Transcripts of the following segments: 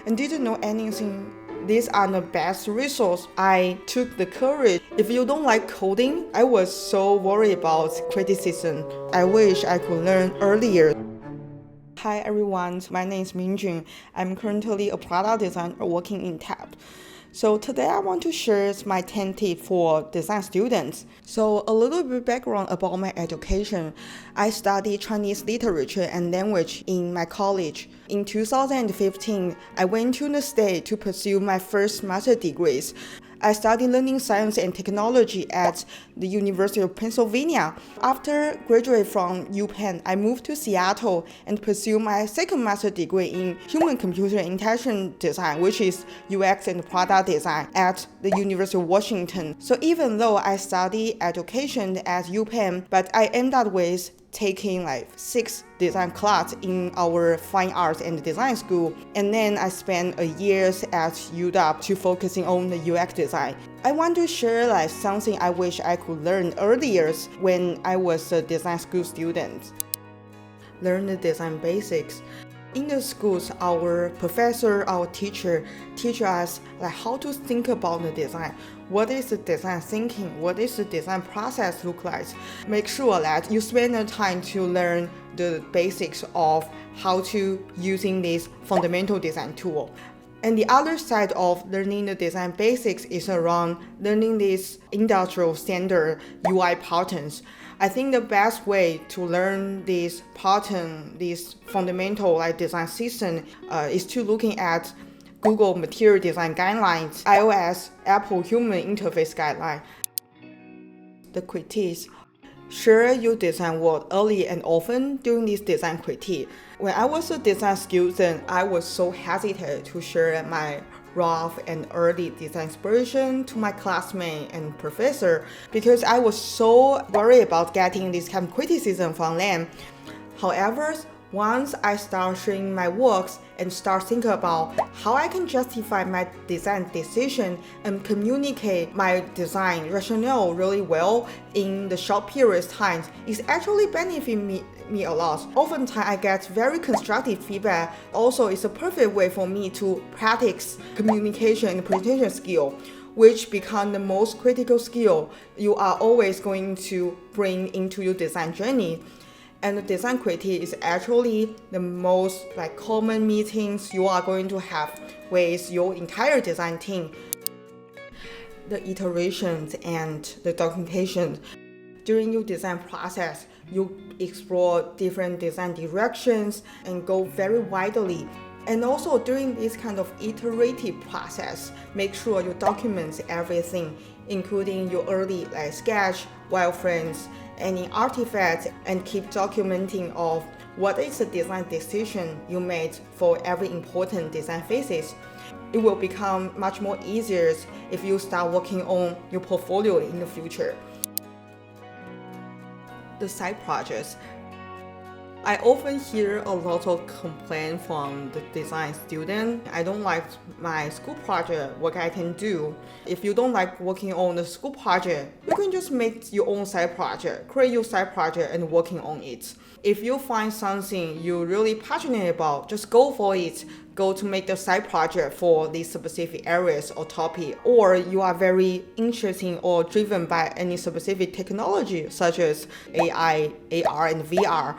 and didn't know anything. These are the best resource. I took the courage. If you don't like coding, I was so worried about criticism. I wish I could learn earlier. Hi everyone, my name is Minjun. I'm currently a product designer working in TAP. So today I want to share my 10 tips for design students. So a little bit background about my education. I studied Chinese literature and language in my college. In 2015, I went to the state to pursue my first master's degrees. I studied learning science and technology at the University of Pennsylvania. After graduating from UPenn, I moved to Seattle and pursued my second master's degree in human-computer interaction design, which is UX and product design at the University of Washington. So even though I studied education at UPenn, but I ended up with taking 6 design classes in our fine arts and design school, and then I spent a year at UW to focusing on the UX design. I want to share something I wish I could learn earlier when I was a design school student. Learn the design basics. In the schools, our professor, our teacher teach us how to think about the design. What is the design thinking? What is the design process look like? Make sure that you spend the time to learn the basics of how to using this fundamental design tool. And the other side of learning the design basics is around learning these industrial standard UI patterns. I think the best way to learn this pattern, this fundamental design system, is to looking at Google Material Design Guidelines, iOS, Apple Human Interface Guideline. The critiques. Share your design work early and often during this design critique. When I was a design student, I was so hesitant to share my rough and early design inspiration to my classmate and professor because I was so worried about getting this kind of criticism from them. However, once I start sharing my works and start thinking about how I can justify my design decision and communicate my design rationale really well in the short period of time, it's actually benefiting me a lot. Oftentimes I get very constructive feedback. Also, it's a perfect way for me to practice communication and presentation skill, which become the most critical skill you are always going to bring into your design journey. And the design critique is actually the most common meetings you are going to have with your entire design team. The iterations and the documentation. During your design process, you explore different design directions and go very widely. And also during this kind of iterative process, make sure you document everything, including your early sketch, wireframes, any artifacts, and keep documenting of what is the design decision you made for every important design phases. It will become much more easier if you start working on your portfolio in the future. The side projects. I often hear a lot of complaints from the design student. I don't like my school project, what I can do. If you don't like working on the school project, you can just make your own side project, create your side project and working on it. If you find something you're really passionate about, just go for it. Go to make the side project for these specific areas or topic, or you are very interested or driven by any specific technology such as AI, AR, and VR.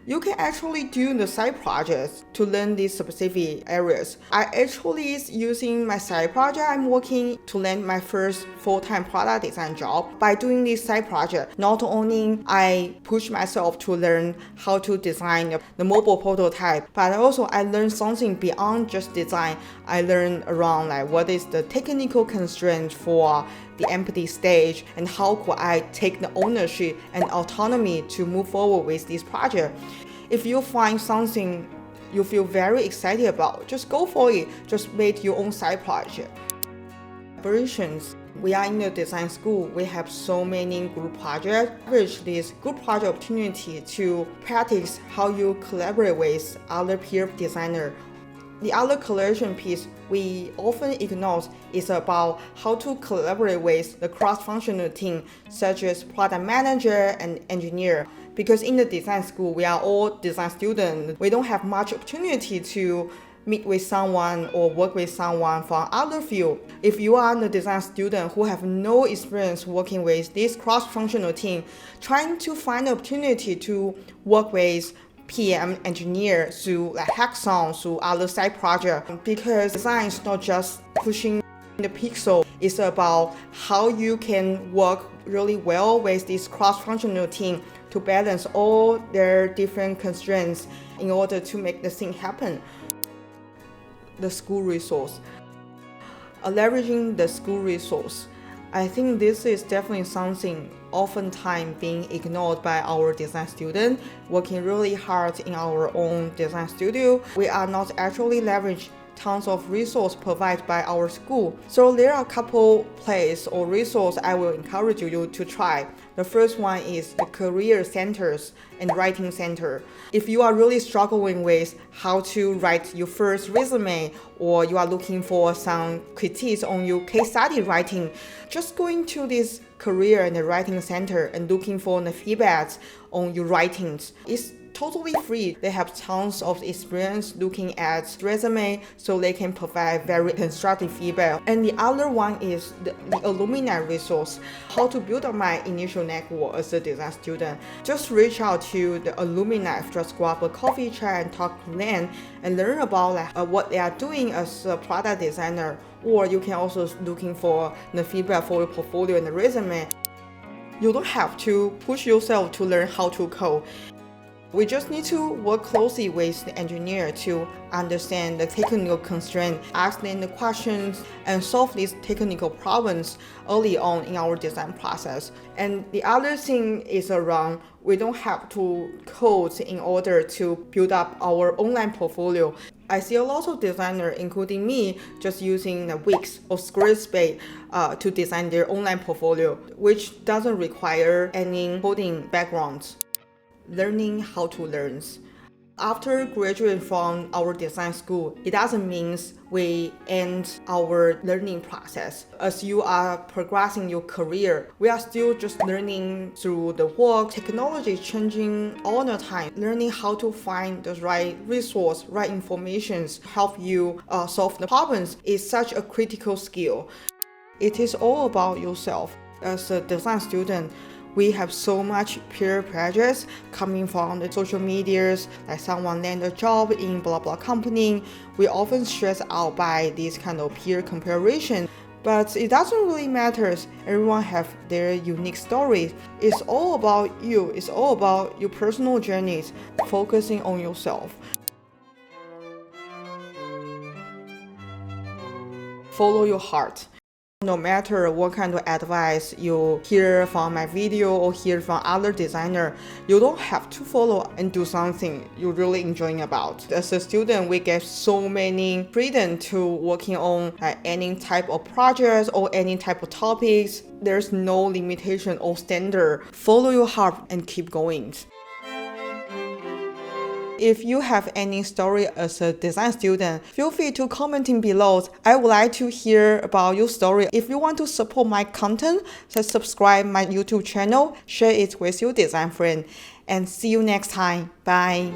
You can actually do the side projects to learn these specific areas. I actually is using my side project I'm working to land my first full-time product design job. By doing this side project, not only I push myself to learn how to design the mobile prototype, but also I learned something beyond just design. I learned around what is the technical constraint for the empty stage and how could I take the ownership and autonomy to move forward with this project. If you find something you feel very excited about, just go for it. Just make your own side project. Collaborations. We are in the design school. We have so many group projects. Leverage this group project opportunity to practice how you collaborate with other peer designers. The other collaboration piece we often ignore is about how to collaborate with the cross-functional team, such as product manager and engineer. Because in the design school, we are all design students. We don't have much opportunity to meet with someone or work with someone from other field. If you are a design student who have no experience working with this cross-functional team, trying to find an opportunity to work with PM engineer through like hackathons, through other side projects, because design is not just pushing the pixel, it's about how you can work really well with this cross-functional team to balance all their different constraints in order to make the thing happen. The school resource. Leveraging the school resource. I think this is definitely something oftentimes being ignored by our design students working really hard in our own design studio. We are not actually leveraging tons of resources provided by our school. So there are a couple places or resources I will encourage you to try. The first one is the career centers and writing center. If you are really struggling with how to write your first resume, or you are looking for some critiques on your case study writing, just going to this career and the writing center and looking for the feedbacks on your writings. It's totally free. They have tons of experience looking at resume, so they can provide very constructive feedback. And the other one is the alumni resource. How to build up my initial network as a design student. Just reach out to the alumni, just grab a coffee chat and talk to them and learn about what they are doing as a product designer. Or you can also looking for the feedback for your portfolio and the resume. You don't have to push yourself to learn how to code. We just need to work closely with the engineer to understand the technical constraint, ask them the questions, and solve these technical problems early on in our design process. And the other thing is around, we don't have to code in order to build up our online portfolio. I see a lot of designers, including me, just using the Wix or Squarespace to design their online portfolio, which doesn't require any coding background. Learning how to learn. After graduating from our design school, it doesn't mean we end our learning process. As you are progressing your career, we are still just learning through the work. Technology is changing all the time. Learning how to find the right resource, right information, help you solve the problems is such a critical skill. It is all about yourself. As a design student, we have so much peer pressure coming from the social medias, like someone land a job in blah blah company. We often stressed out by this kind of peer comparison. But it doesn't really matter. Everyone have their unique stories. It's all about you. It's all about your personal journeys, focusing on yourself. Follow your heart. No matter what kind of advice you hear from my video or hear from other designer, you don't have to follow and do something you're really enjoying about. As a student, we get so many freedom to working on any type of projects or any type of topics. There's no limitation or standard. Follow your heart and keep going. If you have any story as a design student, feel free to comment below. I would like to hear about your story. If you want to support my content, just subscribe my YouTube channel, share it with your design friend, and see you next time. Bye.